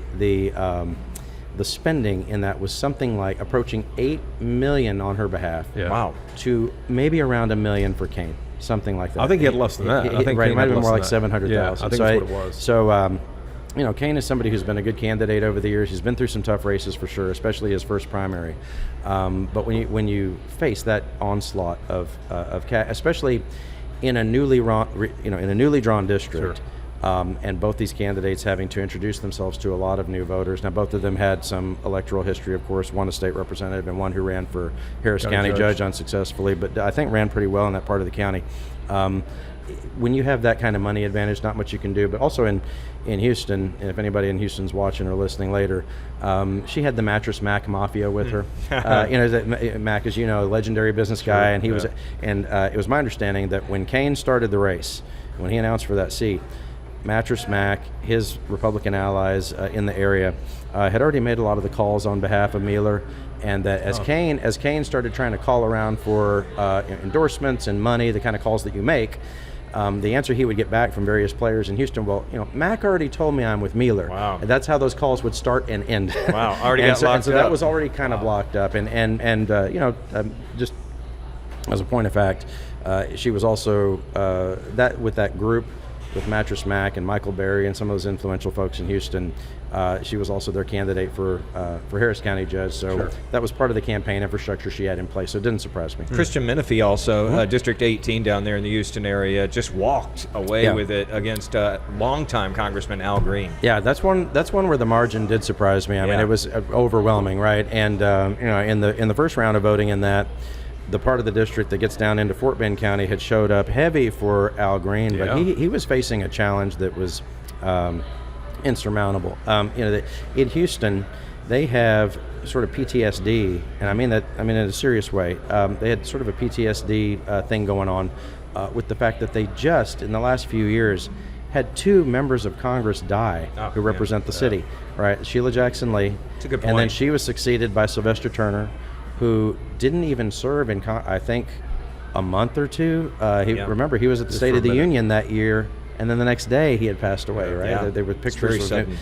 spending in that was something like approaching $8 million on her behalf. Yeah. Wow. To maybe around $1 million for Cain. Something like that. I think he had less than that. I think it might have been more like 700,000. Yeah, I think that's what it was. So, Cain is somebody who's been a good candidate over the years. He's been through some tough races for sure, especially his first primary. But when you face that onslaught of especially in a newly drawn district. Sure. And both these candidates having to introduce themselves to a lot of new voters. Now, both of them had some electoral history, of course, one a state representative and one who ran for Harris County judge unsuccessfully, but I think ran pretty well in that part of the county. when you have that kind of money advantage, not much you can do. But also in Houston, and if anybody in Houston's watching or listening later, she had the Mattress Mac Mafia with her. Mac, as you know, a legendary business guy, and he was. And it was my understanding that when Kane started the race, when he announced for that seat, Mattress Mac, his Republican allies in the area, had already made a lot of the calls on behalf of Mueller. And that as Kane started trying to call around for endorsements and money, the kind of calls that you make, the answer he would get back from various players in Houston, well, Mac already told me I'm with Mueller. Wow. And that's how those calls would start and end. Wow, already got locked up. So that was already kind of locked up. And just as a point of fact, she was also that with that group with Mattress Mac and Michael Berry and some of those influential folks in Houston. She was also their candidate for Harris County judge, so that was part of the campaign infrastructure she had in place, so it didn't surprise me. Christian Menifee also, District 18 down there in the Houston area, just walked away with it against longtime Congressman Al Green. Yeah, that's one where the margin did surprise me. I mean, it was overwhelming, right? And in the first round of voting in that, the part of the district that gets down into Fort Bend County had showed up heavy for Al Green, but he was facing a challenge that was insurmountable. In Houston, they have sort of PTSD, and I mean that in a serious way. They had sort of a PTSD thing going on with the fact that they just in the last few years had 2 members of Congress die who represent the city. Right, Sheila Jackson Lee, that's a good point. And then she was succeeded by Sylvester Turner, who didn't even serve in I think a month or two. Remember, he was at the State of the Union that year. And then the next day he had passed away, right? Yeah. There were pictures of him,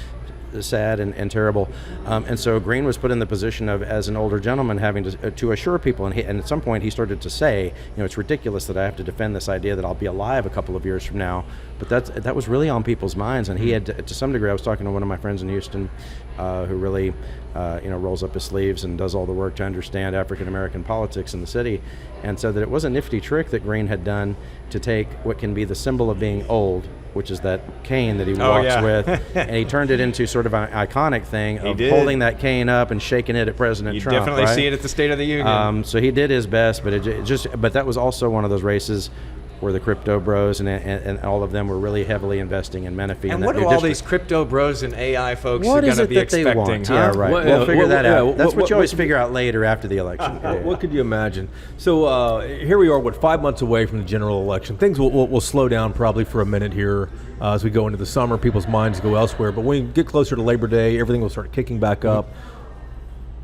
sad and terrible. And so Green was put in the position of, as an older gentleman, having to assure people. And at some point he started to say, it's ridiculous that I have to defend this idea that I'll be alive a couple of years from now. But that was really on people's minds. And he had, to some degree, I was talking to one of my friends in Houston who really, rolls up his sleeves and does all the work to understand African-American politics in the city, and said that it was a nifty trick that Green had done to take what can be the symbol of being old, which is that cane that he walks with, and he turned it into sort of an iconic thing of holding that cane up and shaking it at President Trump. You definitely see it at the State of the Union. So he did his best, but but that was also one of those races where the crypto bros and all of them were really heavily investing in Menifee. And what do all these crypto bros and AI folks are going to be expecting? What is it that they want? Yeah, right. We'll figure that out. That's what you always figure out later after the election. What could you imagine? So here we are, 5 months away from the general election. Things will slow down probably for a minute here as we go into the summer. People's minds go elsewhere. But when we get closer to Labor Day, everything will start kicking back up.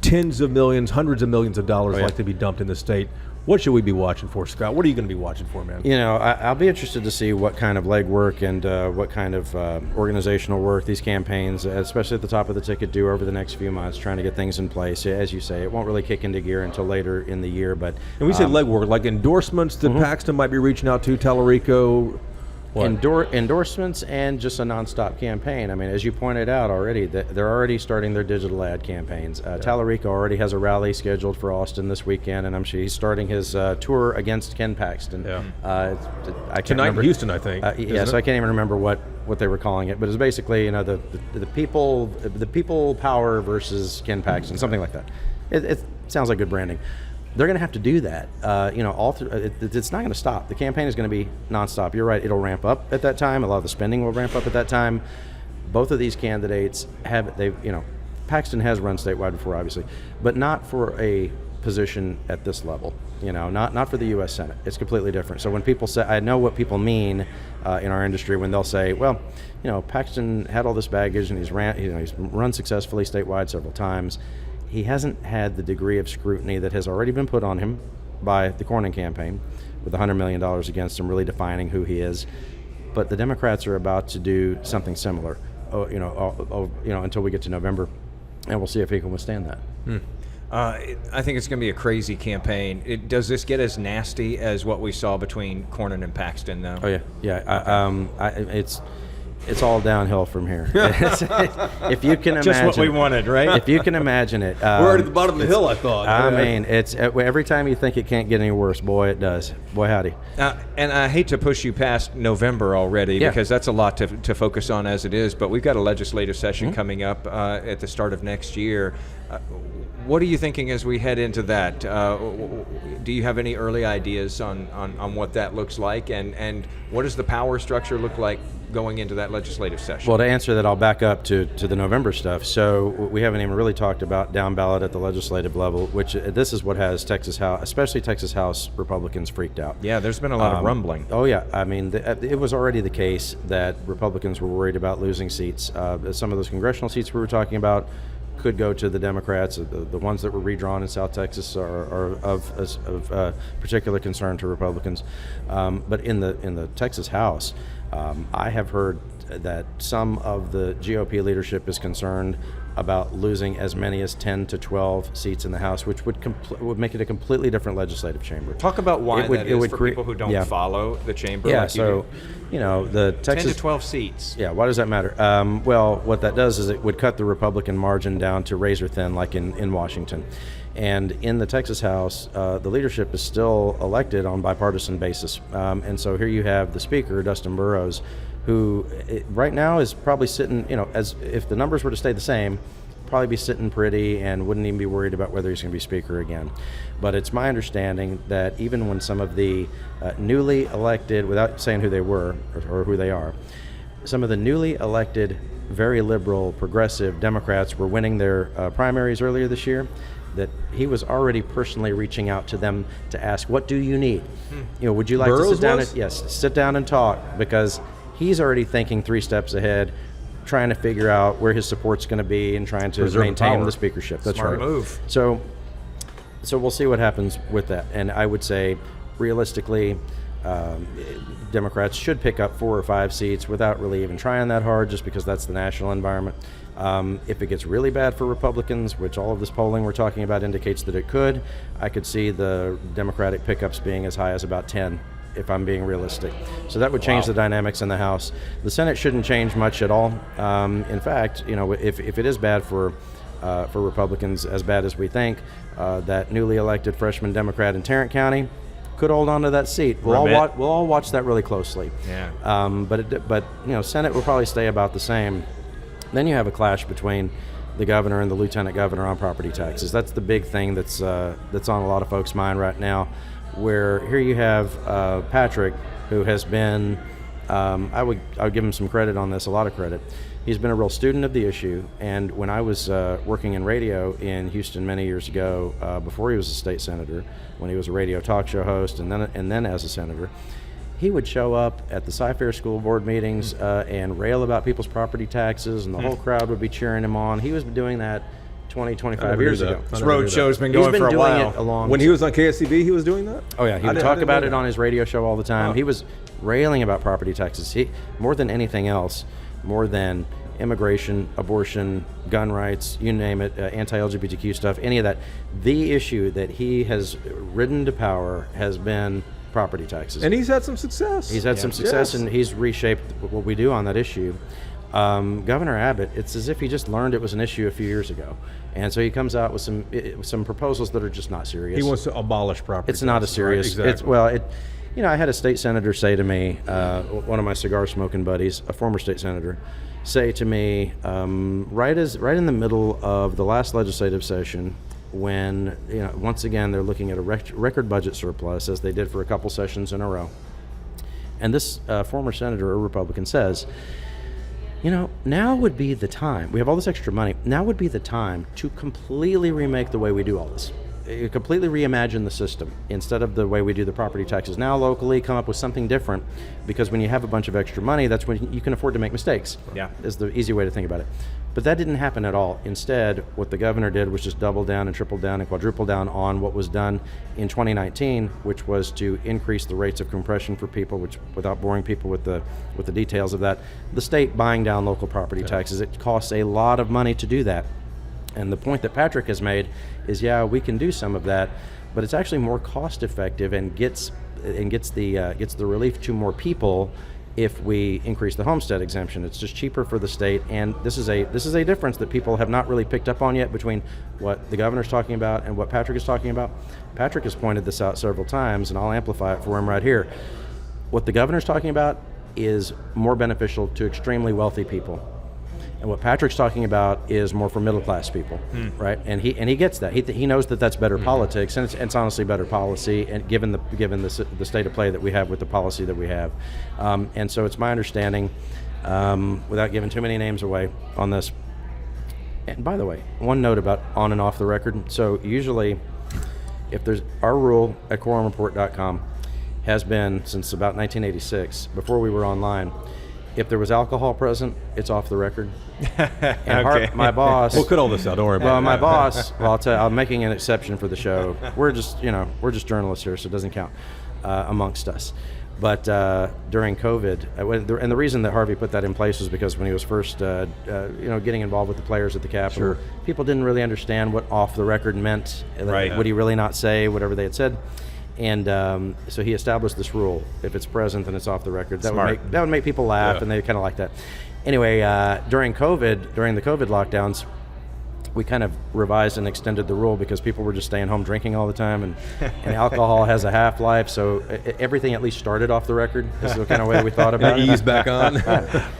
Tens of millions, hundreds of millions of dollars like to be dumped in the state. What should we be watching for, Scott? What are you going to be watching for, man? I'll be interested to see what kind of legwork and what kind of organizational work these campaigns, especially at the top of the ticket, do over the next few months, trying to get things in place. As you say, it won't really kick into gear until later in the year. But and we say legwork, like endorsements that Paxton might be reaching out to, Talarico. Endorsements and just a nonstop campaign. I mean, as you pointed out already, they're already starting their digital ad campaigns. Talarico already has a rally scheduled for Austin this weekend, and I'm sure he's starting his tour against Ken Paxton. Tonight in Houston, I think. So I can't even remember what they were calling it, but it's basically the people power versus Ken Paxton, something like that. It sounds like good branding. They're going to have to do that. It's not going to stop. The campaign is going to be nonstop. You're right. It'll ramp up at that time. A lot of the spending will ramp up at that time. Both of these candidates Paxton has run statewide before, obviously, but not for a position at this level. Not for the U.S. Senate. It's completely different. So when people say, I know what people mean in our industry when they'll say, well, Paxton had all this baggage and he's run successfully statewide several times. He hasn't had the degree of scrutiny that has already been put on him by the Cornyn campaign, with $100 million against him, really defining who he is. But the Democrats are about to do something similar, until we get to November, and we'll see if he can withstand that. I think it's going to be a crazy campaign. Does this get as nasty as what we saw between Cornyn and Paxton, though? Oh yeah. It's all downhill from here. If you can imagine, just what we wanted, right? If you can imagine it, we're already at the bottom of the hill. I thought. I mean, it's every time you think it can't get any worse, boy, it does. Boy, howdy. And I hate to push you past November already because that's a lot to focus on as it is. But we've got a legislative session coming up at the start of next year. What are you thinking as we head into that? Do you have any early ideas on what that looks like, and what does the power structure look like going into that legislative session? Well, to answer that, I'll back up to the November stuff. So we haven't even really talked about down ballot at the legislative level, which this is what has Texas House, especially Texas House Republicans, freaked out. Yeah, there's been a lot of rumbling. Oh yeah, I mean, it was already the case that Republicans were worried about losing seats. Some of those congressional seats we were talking about could go to the Democrats. The ones that were redrawn in South Texas are of particular concern to Republicans. But in the Texas House, I have heard that some of the GOP leadership is concerned about losing as many as 10 to 12 seats in the House, which would make it a completely different legislative chamber. Talk about why that is for people who don't follow the chamber. Yeah, like so the Texas 10 to 12 seats. Yeah, why does that matter? Well, what that does is it would cut the Republican margin down to razor thin, like in Washington. And in the Texas House, the leadership is still elected on bipartisan basis. And so here you have the Speaker, Dustin Burrows, who right now is probably sitting, as if the numbers were to stay the same, probably be sitting pretty and wouldn't even be worried about whether he's going to be Speaker again. But it's my understanding that even when some of the newly elected, without saying who they were or who they are, some of the newly elected, very liberal, progressive Democrats were winning their primaries earlier this year, that he was already personally reaching out to them to ask, what do you need? Would you like Burrows to sit down? was? Sit down and talk, because he's already thinking 3 steps ahead, trying to figure out where his support's going to be and trying to Preserve maintain power. the speakership. That's Smart right. move. So we'll see what happens with that. And I would say, realistically, Democrats should pick up 4 or 5 seats without really even trying that hard, just because that's the national environment. If it gets really bad for Republicans, which all of this polling we're talking about indicates that it could, I could see the Democratic pickups being as high as about 10, if I'm being realistic. So that would change the dynamics in the House. The Senate shouldn't change much at all. In fact, if it is bad for Republicans, as bad as we think, that newly elected freshman Democrat in Tarrant County could hold on to that seat. We'll all watch that really closely. Yeah. But Senate will probably stay about the same. Then you have a clash between the governor and the lieutenant governor on property taxes. That's the big thing that's on a lot of folks' mind right now. Where here you have Patrick, who has been, I would give him some credit on this, a lot of credit. He's been a real student of the issue, and when I was working in radio in Houston many years ago, before he was a state senator, when he was a radio talk show host, and then as a senator, he would show up at the Sci-Fair school board meetings and rail about people's property taxes, and the whole crowd would be cheering him on. He was doing that 20, 25 years ago. This road show's been He's going been for a doing while. it along. When he was on KSCB, he was doing that? Oh yeah, he would talk about it on his radio show all the time. He was railing about property taxes. He, more than anything else, more than immigration, abortion, gun rights, you name it, anti-LGBTQ stuff, any of that. The issue that he has ridden to power has been property taxes. And he's had some success. He's had some success, and he's reshaped what we do on that issue. Governor Abbott, it's as if he just learned it was an issue a few years ago, and so he comes out with some proposals that are just not serious. He wants to abolish property It's not a taxes, serious. right? Exactly. I had a state senator say to me, one of my cigar smoking buddies, a former state senator, say to me, right in the middle of the last legislative session, when once again they're looking at a record budget surplus, as they did for a couple sessions in a row, and this former senator, a Republican, says, now would be the time. We have all this extra money. Now would be the time to completely remake the way we do all this. Completely reimagine the system instead of the way we do the property taxes now locally. Come up with something different, because when you have a bunch of extra money, that's when you can afford to make mistakes. Yeah, is the easy way to think about it. But that didn't happen at all. Instead, what the governor did was just double down and triple down and quadruple down on what was done in 2019, which was to increase the rates of compression for people, which, without boring people with the details of that, the state buying down local property taxes. It costs a lot of money to do that. And the point that Patrick has made is, we can do some of that, but it's actually more cost effective and gets the relief to more people if we increase the homestead exemption. It's just cheaper for the state, and this is a difference that people have not really picked up on yet between what the governor's talking about and what Patrick is talking about. Patrick has pointed this out several times, and I'll amplify it for him right here. What the governor's talking about is more beneficial to extremely wealthy people. And what Patrick's talking about is more for middle class people, right? And he gets that. He knows that that's better politics, and it's honestly better policy, and given the state of play that we have with the policy that we have. And so it's my understanding, without giving too many names away on this. And by the way, one note about on and off the record. So usually, if there's our rule at quorumreport.com has been since about 1986, before we were online. If there was alcohol present, it's off the record. And Okay. my boss. We'll cut all this out. Don't worry about Well, it. my boss. Well, I'll tell you, I'm making an exception for the show. We're just journalists here, so it doesn't count amongst us. But during COVID, and the reason that Harvey put that in place was because when he was first, getting involved with the players at the Capitol, people didn't really understand what off the record meant. Right. Would he really not say whatever they had said? And so he established this rule: if it's present, then it's off the record. That would make people laugh, and they kind of like that. Anyway, during the COVID lockdowns, we kind of revised and extended the rule because people were just staying home drinking all the time, and alcohol has a half-life, so everything at least started off the record. This is the kind of way we thought about it. Ease back on.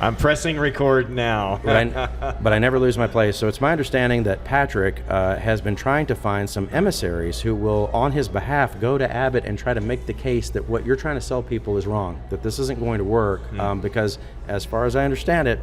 I'm pressing record now. But I never lose my place. So it's my understanding that Patrick has been trying to find some emissaries who will, on his behalf, go to Abbott and try to make the case that what you're trying to sell people is wrong, that this isn't going to work, because as far as I understand it,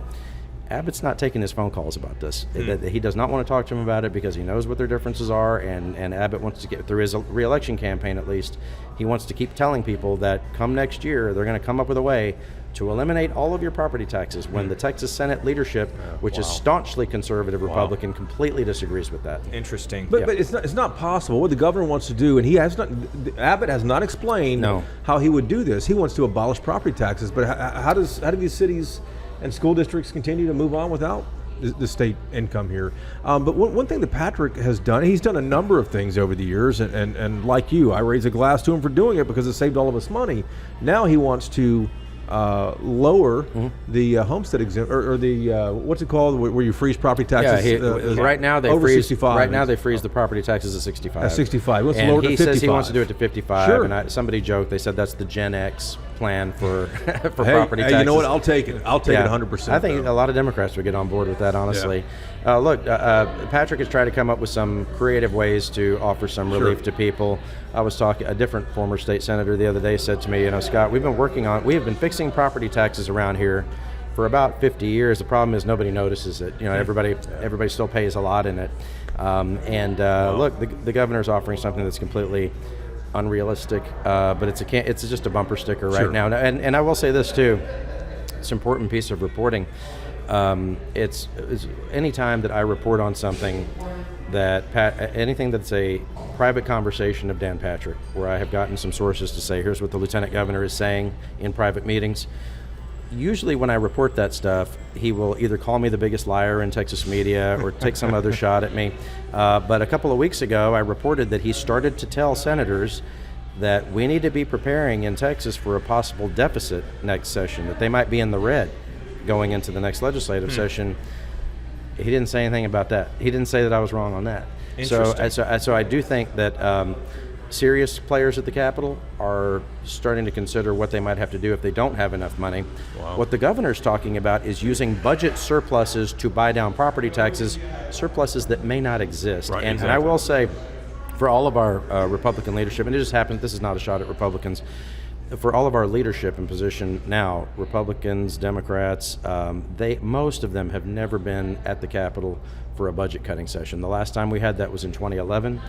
Abbott's not taking his phone calls about this. He does not want to talk to him about it because he knows what their differences are, and Abbott wants to get through his re-election campaign, at least. He wants to keep telling people that come next year, they're going to come up with a way to eliminate all of your property taxes when the Texas Senate leadership, which is staunchly conservative Republican, completely disagrees with that. Interesting. But it's not possible. What the governor wants to do, and Abbott has not explained how he would do this. He wants to abolish property taxes, but how do these cities and school districts continue to move on without the state income here? But one thing that Patrick has done, he's done a number of things over the years, and like you, I raise a glass to him for doing it because it saved all of us money. Now he wants to lower the homestead exempt, or the what's it called, where you freeze property taxes? Right now they over freeze 65. Right now they freeze the property taxes at 65. At 65. He wants to And lower it he to 55. says he wants to do it to 55. Sure. And somebody joked. They said that's the Gen X plan for property taxes. You know what? I'll take it. I'll take it 100%. I think a lot of Democrats would get on board with that, honestly. Look, Patrick has tried to come up with some creative ways to offer some relief to people. I was talking, a different former state senator the other day said to me, Scott, we have been fixing property taxes around here for about 50 years. The problem is nobody notices it. Everybody still pays a lot in it. Look, the governor's offering something that's completely unrealistic, but it's just a bumper sticker right now. And I will say this too, it's an important piece of reporting. It's any time that I report on something anything that's a private conversation of Dan Patrick, where I have gotten some sources to say, here's what the lieutenant governor is saying in private meetings. Usually when I report that stuff, he will either call me the biggest liar in Texas media or take some other shot at me. But a couple of weeks ago, I reported that he started to tell senators that we need to be preparing in Texas for a possible deficit next session, that they might be in the red going into the next legislative session. He didn't say anything about that. He didn't say that I was wrong on that. So I do think that serious players at the Capitol are starting to consider what they might have to do if they don't have enough money. Wow. What the governor's talking about is using budget surpluses to buy down property taxes, surpluses that may not exist. Right, and I will say, for all of our Republican leadership, and it just happens, this is not a shot at Republicans, for all of our leadership in position now, Republicans, Democrats, most of them have never been at the Capitol for a budget cutting session. The last time we had that was in 2011.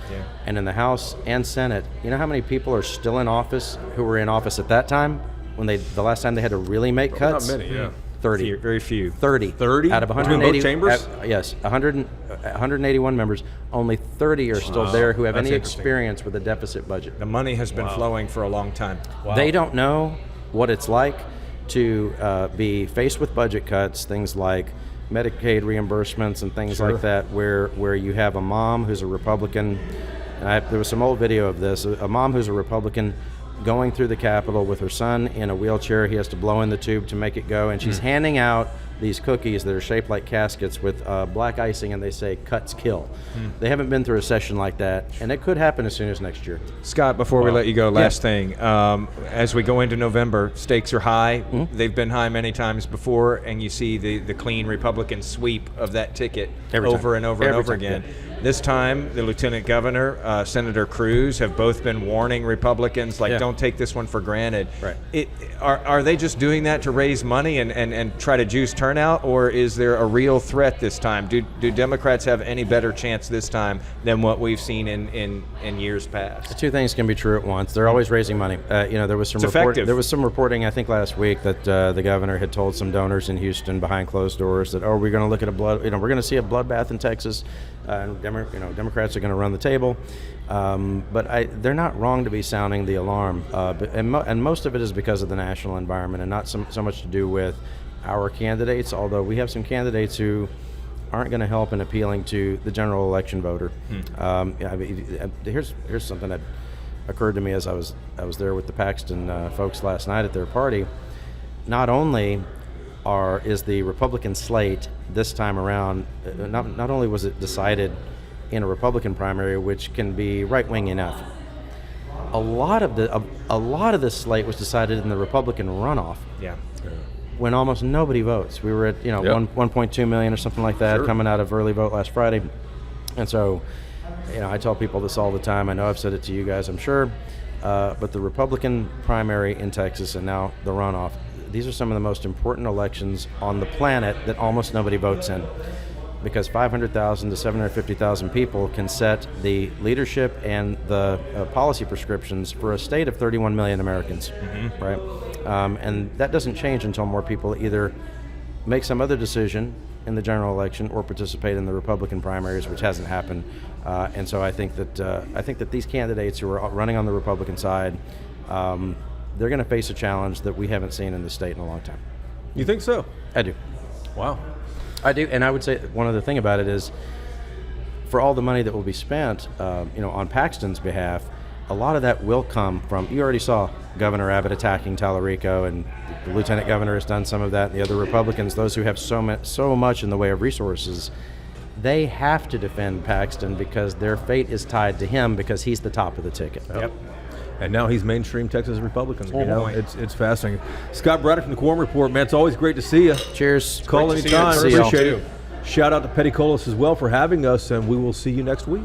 And in the House and Senate, you know how many people are still in office who were in office at that time when the last time they had to really make cuts? Not many, 30. Very few. 30. 30? Out of Between 180 both chambers? Yes, 181 members. Only 30 are still there who have any experience with a deficit budget. The money has been flowing for a long time. They don't know what it's like to be faced with budget cuts, things like Medicaid reimbursements and things like that, where you have a mom who's a Republican. There was some old video of this. A mom who's a Republican going through the Capitol with her son in a wheelchair. He has to blow in the tube to make it go, and she's handing out these cookies that are shaped like caskets with black icing, and they say "cuts kill." They haven't been through a session like that, and it could happen as soon as next year. Scott, before we let you go, last thing. As we go into November, stakes are high. They've been high many times before, and you see the clean Republican sweep of that ticket over and over again. This time, the Lieutenant Governor, Senator Cruz, have both been warning Republicans, don't take this one for granted. Right. Are they just doing that to raise money and try to juice turnout, or is there a real threat this time? Do Democrats have any better chance this time than what we've seen in years past? Two things can be true at once. They're always raising money. There was some there was some reporting, I think, last week that the governor had told some donors in Houston behind closed doors that, we're going to look at we're going to see a bloodbath in Texas, and Democrats are going to run the table. But they're not wrong to be sounding the alarm, and most of it is because of the national environment and not so much to do with our candidates, although we have some candidates who aren't going to help in appealing to the general election voter. Here's something that occurred to me as I was there with the Paxton folks last night at their party. Not only is the Republican slate this time around, not only was it decided in a Republican primary, which can be right-wing enough, a lot of the slate was decided in the Republican runoff. When almost nobody votes. We were at 1.2 million or something like that coming out of early vote last Friday. And so, I tell people this all the time. I know I've said it to you guys, I'm sure. But the Republican primary in Texas and now the runoff, these are some of the most important elections on the planet that almost nobody votes in. Because 500,000 to 750,000 people can set the leadership and the policy prescriptions for a state of 31 million Americans, right? And that doesn't change until more people either make some other decision in the general election or participate in the Republican primaries, which hasn't happened. And so I think that these candidates who are running on the Republican side, they're going to face a challenge that we haven't seen in the state in a long time. You think so? I do. Wow. I do, and I would say one other thing about it is, for all the money that will be spent, on Paxton's behalf, a lot of that will come from. You already saw Governor Abbott attacking Talarico, and the Lieutenant Governor has done some of that. And the other Republicans, those who have so much in the way of resources, they have to defend Paxton because their fate is tied to him because he's the top of the ticket. Yep. And now he's mainstream Texas Republican. It's fascinating. Scott Braddock from the Quorum Report, man, it's always great to see you. Cheers. Call anytime. Appreciate it. Shout out to Peticolas as well for having us, and we will see you next week.